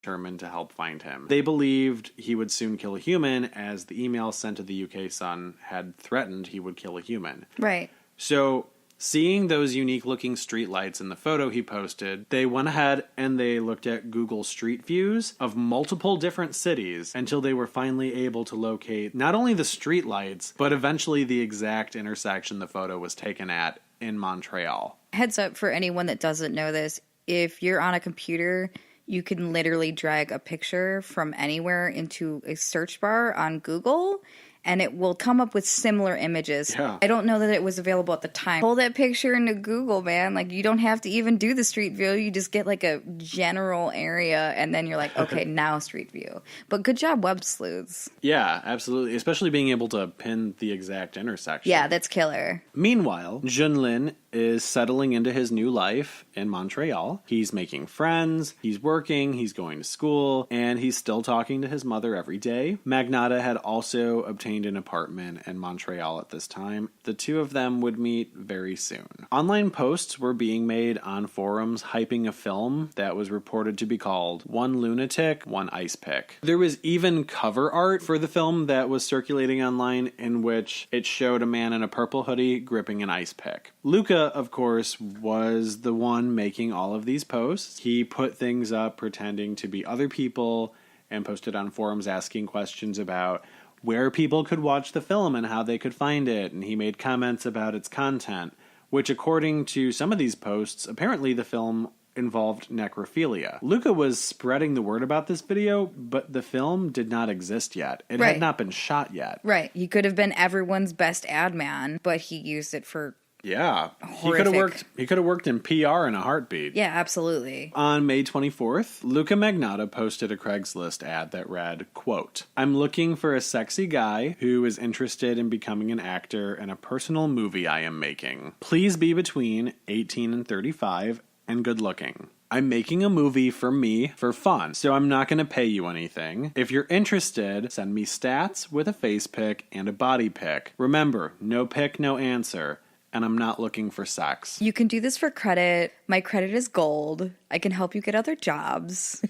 determined to help find him. They believed he would soon kill a human, as the email sent to the UK Sun had threatened he would kill a human. Right. So, seeing those unique-looking streetlights in the photo he posted, they went ahead and they looked at Google Street Views of multiple different cities until they were finally able to locate not only the streetlights, but eventually the exact intersection the photo was taken at in Montreal. Heads up for anyone that doesn't know this, if you're on a computer, you can literally drag a picture from anywhere into a search bar on Google, and it will come up with similar images. Yeah. I don't know that it was available at the time. Pull that picture into Google, man. Like, you don't have to even do the street view. You just get, like, a general area, and then you're like, okay, now street view. But good job, web sleuths. Yeah, absolutely. Especially being able to pin the exact intersection. Yeah, that's killer. Meanwhile, Junlin is settling into his new life in Montreal. He's making friends, he's working, he's going to school, and he's still talking to his mother every day. Magnotta had also obtained an apartment in Montreal at this time. The two of them would meet very soon. Online posts were being made on forums hyping a film that was reported to be called One Lunatic, One Ice Pick. There was even cover art for the film that was circulating online in which it showed a man in a purple hoodie gripping an ice pick. Luka, of course, was the one making all of these posts. He put things up pretending to be other people and posted on forums asking questions about where people could watch the film and how they could find it, and he made comments about its content, which according to some of these posts, apparently the film involved necrophilia. Luka was spreading the word about this video, but the film did not exist yet. It had not been shot yet. Right. He could have been everyone's best ad man, but he used it for horrific. He could have worked in PR in a heartbeat. Yeah, absolutely. On May 24th, Luka Magnotta posted a Craigslist ad that read, quote, "I'm looking for a sexy guy who is interested in becoming an actor in a personal movie I am making. Please be between 18 and 35 and good looking. I'm making a movie for me for fun, so I'm not going to pay you anything. If you're interested, send me stats with a face pic and a body pic. Remember, no pic, no answer. And I'm not looking for sex." You can do this for credit. My credit is gold. I can help you get other jobs.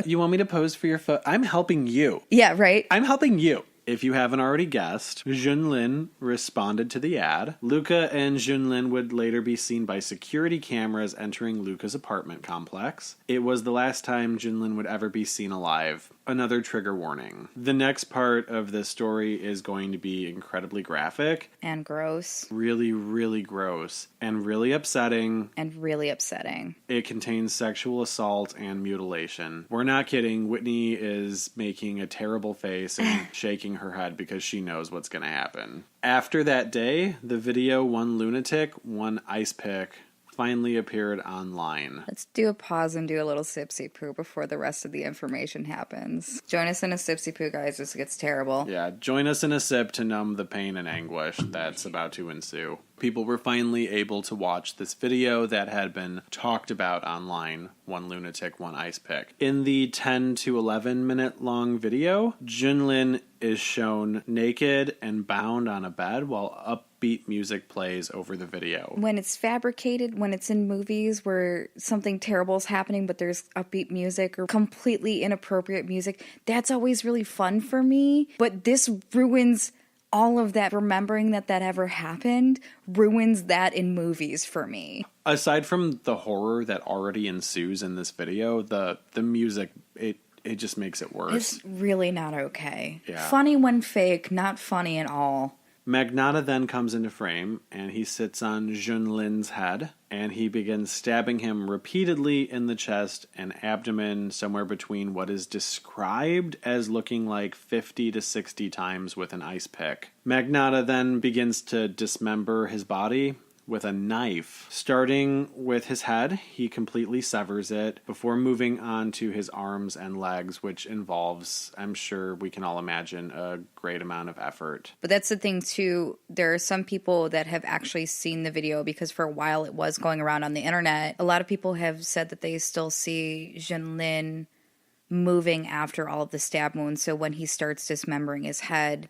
You want me to pose for your photo? I'm helping you. Yeah, right? I'm helping you. If you haven't already guessed, Junlin responded to the ad. Luka and Junlin would later be seen by security cameras entering Luka's apartment complex. It was the last time Junlin would ever be seen alive. Another trigger warning. The next part of this story is going to be incredibly graphic. And gross. Really, really gross. And really upsetting. And really upsetting. It contains sexual assault and mutilation. We're not kidding. Whitney is making a terrible face and shaking her head because she knows what's going to happen. After that day, the video One Lunatic, One Ice Pick finally appeared online. Let's do a pause and do a little sipsy poo before the rest of the information happens. Join us in a sipsy poo, guys. This gets terrible. Yeah, join us in a sip to numb the pain and anguish that's about to ensue. People were finally able to watch this video that had been talked about online, One Lunatic, One Ice Pick. In the 10 to 11 minute long video, Junlin is shown naked and bound on a bed while upbeat music plays over the video. When it's fabricated, when it's in movies where something terrible is happening but there's upbeat music or completely inappropriate music, that's always really fun for me. But this ruins all of that. Remembering that ever happened ruins that in movies for me. Aside from the horror that already ensues in this video, the music, it just makes it worse. It's really not okay. Yeah. Funny when fake, not funny at all. Magnotta then comes into frame, and he sits on Junlin's head, and he begins stabbing him repeatedly in the chest and abdomen, somewhere between what is described as looking like 50 to 60 times with an ice pick. Magnotta then begins to dismember his body with a knife. Starting with his head, he completely severs it before moving on to his arms and legs, which involves, I'm sure we can all imagine, a great amount of effort. But that's the thing too, there are some people that have actually seen the video because for a while it was going around on the internet. A lot of people have said that they still see Junlin moving after all of the stab wounds, so when he starts dismembering his head,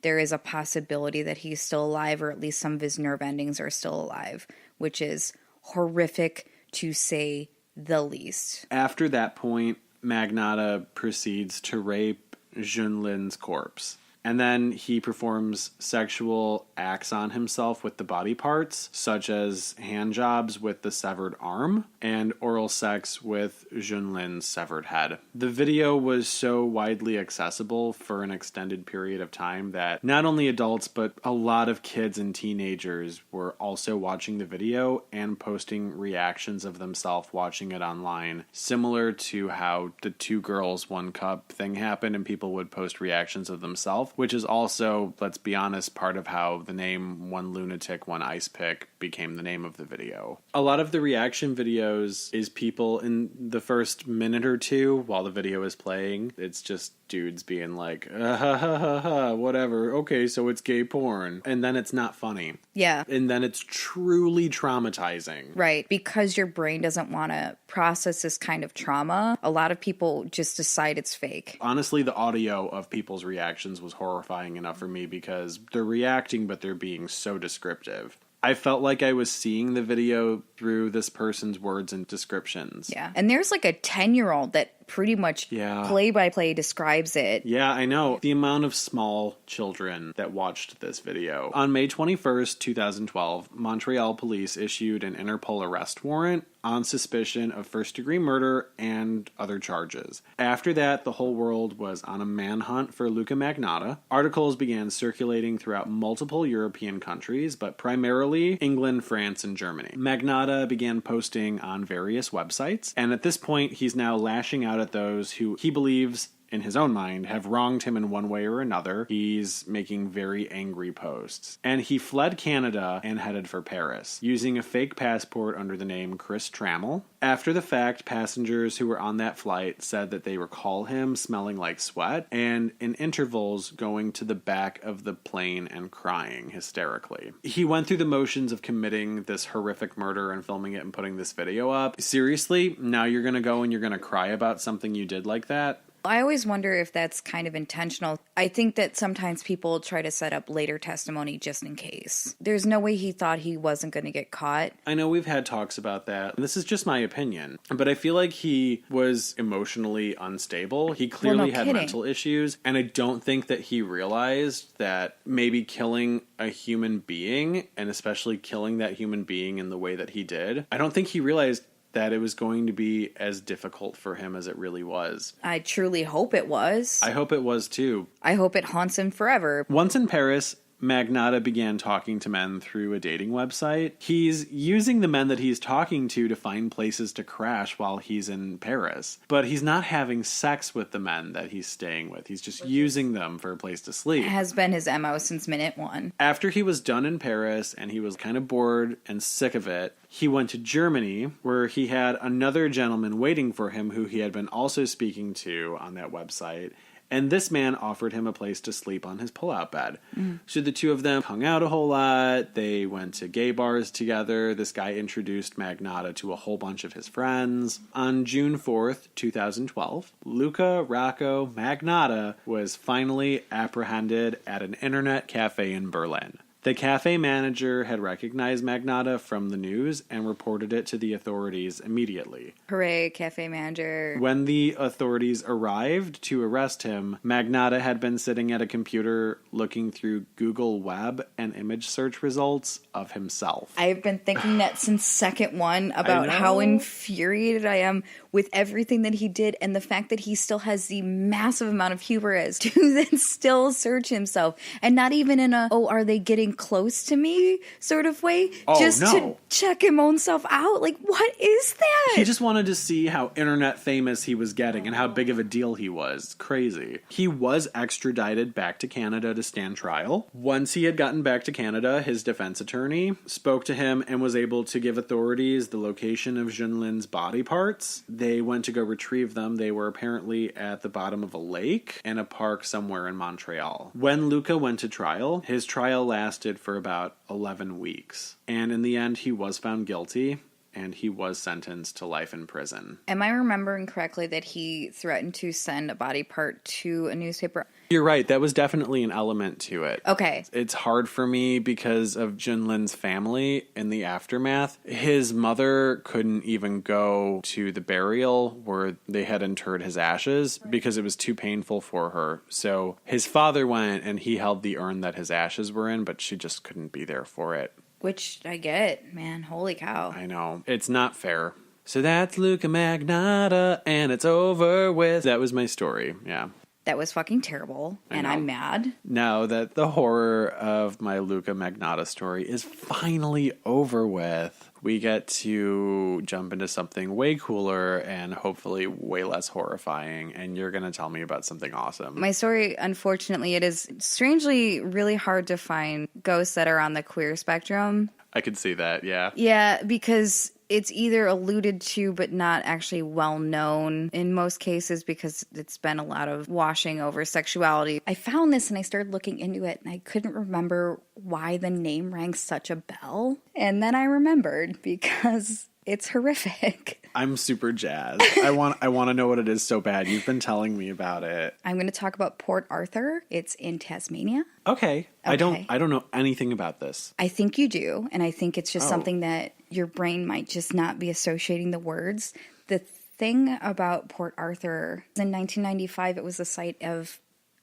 there is a possibility that he's still alive, or at least some of his nerve endings are still alive, which is horrific to say the least. After that point, Magnotta proceeds to rape Junlin's corpse. And then he performs sexual acts on himself with the body parts, such as hand jobs with the severed arm and oral sex with Junlin's severed head. The video was so widely accessible for an extended period of time that not only adults, but a lot of kids and teenagers were also watching the video and posting reactions of themselves watching it online, similar to how the 2 girls, 1 cup thing happened and people would post reactions of themselves, which is also, let's be honest, part of how the name One Lunatic, One Ice Pick became the name of the video. A lot of the reaction videos is people in the first minute or 2 while the video is playing. It's just dudes being like, ha ha ha ha, whatever. Okay, so it's gay porn. And then it's not funny. Yeah. And then it's truly traumatizing. Right. Because your brain doesn't want to process this kind of trauma, a lot of people just decide it's fake. Honestly, the audio of people's reactions was horrifying enough for me because they're reacting, but they're being so descriptive. I felt like I was seeing the video through this person's words and descriptions. Yeah. And there's like a 10-year-old that pretty much play by play describes it. Yeah, I know. The amount of small children that watched this video. On May 21st, 2012, Montreal police issued an Interpol arrest warrant on suspicion of first-degree murder and other charges. After that, the whole world was on a manhunt for Luka Magnotta. Articles began circulating throughout multiple European countries, but primarily England, France, and Germany. Magnotta began posting on various websites, and at this point, he's now lashing out at those who he believes, in his own mind, have wronged him in one way or another. He's making very angry posts. And he fled Canada and headed for Paris, using a fake passport under the name Chris Trammell. After the fact, passengers who were on that flight said that they recall him smelling like sweat and in intervals going to the back of the plane and crying hysterically. He went through the motions of committing this horrific murder and filming it and putting this video up. Seriously? Now you're gonna go and you're gonna cry about something you did like that? I always wonder if that's kind of intentional. I think that sometimes people try to set up later testimony just in case. There's no way he thought he wasn't going to get caught. I know we've had talks about that. This is just my opinion. But I feel like he was emotionally unstable. He clearly had mental issues. And I don't think that he realized that maybe killing a human being, and especially killing that human being in the way that he did, I don't think he realized that it was going to be as difficult for him as it really was. I truly hope it was. I hope it was too. I hope it haunts him forever. Once in Paris, Magnotta began talking to men through a dating website. He's using the men that he's talking to find places to crash while he's in Paris. But he's not having sex with the men that he's staying with. He's just using them for a place to sleep. It has been his MO since minute 1. After he was done in Paris and he was kind of bored and sick of it, he went to Germany, where he had another gentleman waiting for him who he had been also speaking to on that website. And this man offered him a place to sleep on his pull-out bed. So the two of them hung out a whole lot. They went to gay bars together. This guy introduced Magnotta to a whole bunch of his friends. On June 4th, 2012, Luka Rocco Magnotta was finally apprehended at an internet cafe in Berlin. The cafe manager had recognized Magnotta from the news and reported it to the authorities immediately. Hooray, cafe manager. When the authorities arrived to arrest him, Magnotta had been sitting at a computer looking through Google Web and image search results of himself. I've been thinking that since second 1 about how infuriated I am with everything that he did and the fact that he still has the massive amount of hubris to then still search himself. And not even in a, are they getting close to me sort of way, to check his own self out. Like, what is that? He just wanted to see how internet famous he was getting and how big of a deal he was. It's crazy. He was extradited back to Canada to stand trial. Once he had gotten back to Canada, his defense attorney spoke to him and was able to give authorities the location of Junlin's body parts. They went to go retrieve them. They were apparently at the bottom of a lake in a park somewhere in Montreal. When Luka went to trial, his trial lasted for about 11 weeks. And in the end, he was found guilty and he was sentenced to life in prison. Am I remembering correctly that he threatened to send a body part to a newspaper? You're right. That was definitely an element to it. Okay. It's hard for me because of Junlin's family in the aftermath. His mother couldn't even go to the burial where they had interred his ashes because it was too painful for her. So his father went and he held the urn that his ashes were in, but she just couldn't be there for it. Which I get, man. Holy cow. I know. It's not fair. So that's Luka Magnotta, and it's over with. That was my story, yeah. That was fucking terrible, and I'm mad. Now that the horror of my Luka Magnotta story is finally over with, we get to jump into something way cooler and hopefully way less horrifying, and you're going to tell me about something awesome. My story, unfortunately, it is strangely really hard to find ghosts that are on the queer spectrum. I could see that, yeah. Yeah, because it's either alluded to but not actually well known in most cases because it's been a lot of washing over sexuality. I found this and I started looking into it and I couldn't remember why the name rang such a bell. And then I remembered because it's horrific. I'm super jazzed. I want to know what it is so bad. You've been telling me about it. I'm going to talk about Port Arthur. It's in Tasmania. Okay. I don't know anything about this. I think you do, and I think it's just something that your brain might just not be associating the words. The thing about Port Arthur, in 1995, it was the site of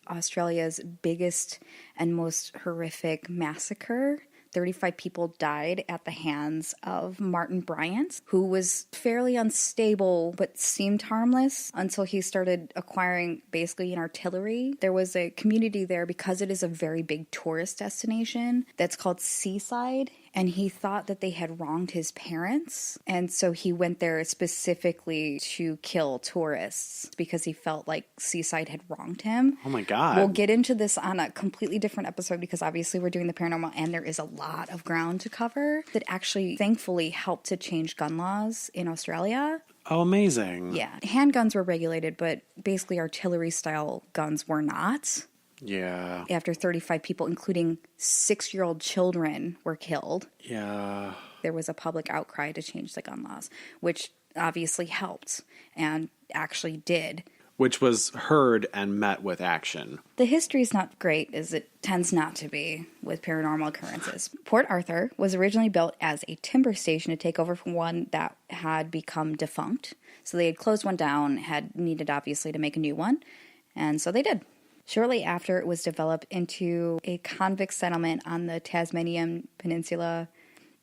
Australia's biggest and most horrific massacre. 35 people died at the hands of Martin Bryant, who was fairly unstable but seemed harmless until he started acquiring basically an artillery. There was a community there because it is a very big tourist destination that's called Seaside, and he thought that they had wronged his parents, and so he went there specifically to kill tourists because he felt like Seaside had wronged him. Oh my God. We'll get into this on a completely different episode because obviously we're doing the paranormal and there is a lot of ground to cover that actually thankfully helped to change gun laws in Australia. Oh, amazing. Yeah. Handguns were regulated, but basically artillery style guns were not. Yeah. After 35 people, including 6-year-old children, were killed. Yeah. There was a public outcry to change the gun laws, which obviously helped and actually did. Which was heard and met with action. The history is not great, as it tends not to be with paranormal occurrences. Port Arthur was originally built as a timber station to take over from one that had become defunct. So they had closed one down, had needed obviously to make a new one, and so they did. Shortly after, it was developed into a convict settlement on the Tasmanian Peninsula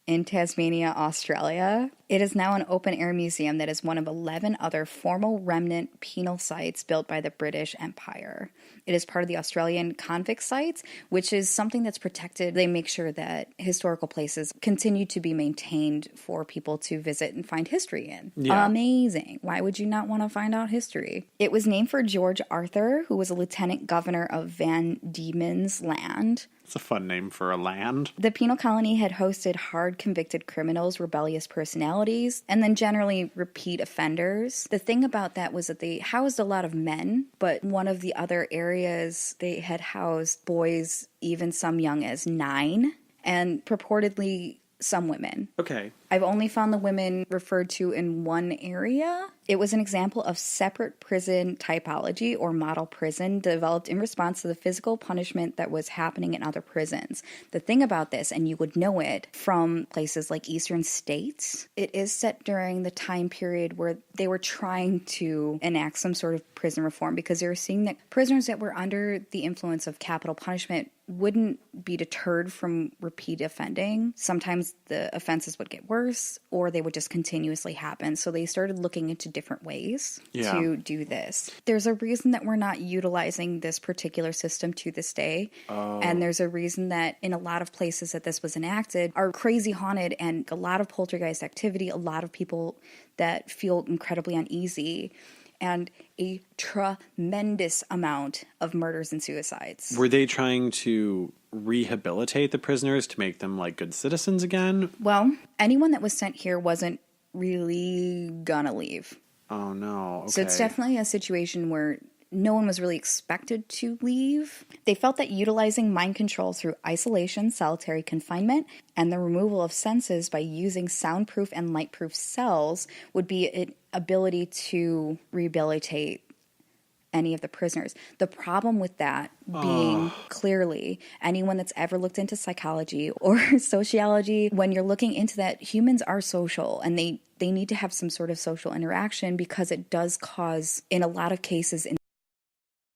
in Tasmania, Australia. It is now an open-air museum that is one of 11 other formal remnant penal sites built by the British Empire. It is part of the Australian convict sites, which is something that's protected. They make sure that historical places continue to be maintained for people to visit and find history in. Yeah. Amazing. Why would you not want to find out history? It was named for George Arthur, who was a lieutenant governor of Van Diemen's Land. It's a fun name for a land. The penal colony had hosted hard convicted criminals, rebellious personalities, and then generally repeat offenders. The thing about that was that they housed a lot of men, but one of the other areas they had housed boys, even some young as 9, and purportedly some women. Okay. I've only found the women referred to in one area. It was an example of separate prison typology or model prison developed in response to the physical punishment that was happening in other prisons. The thing about this, and you would know it from places like eastern states, it is set during the time period where they were trying to enact some sort of prison reform because they were seeing that prisoners that were under the influence of capital punishment wouldn't be deterred from repeat offending. Sometimes the offenses would get worse or they would just continuously happen. So they started looking into different ways to do this. There's a reason that we're not utilizing this particular system to this day. And there's a reason that in a lot of places that this was enacted are crazy haunted and a lot of poltergeist activity, a lot of people that feel incredibly uneasy, and a tremendous amount of murders and suicides. Were they trying to rehabilitate the prisoners to make them like good citizens again? Well, anyone that was sent here wasn't really gonna leave. Oh no. Okay. So it's definitely a situation where no one was really expected to leave. They felt that utilizing mind control through isolation, solitary confinement, and the removal of senses by using soundproof and lightproof cells would be an ability to rehabilitate any of the prisoners. The problem with that being clearly, anyone that's ever looked into psychology or sociology, when you're looking into that, humans are social and they need to have some sort of social interaction, because it does cause, in a lot of cases,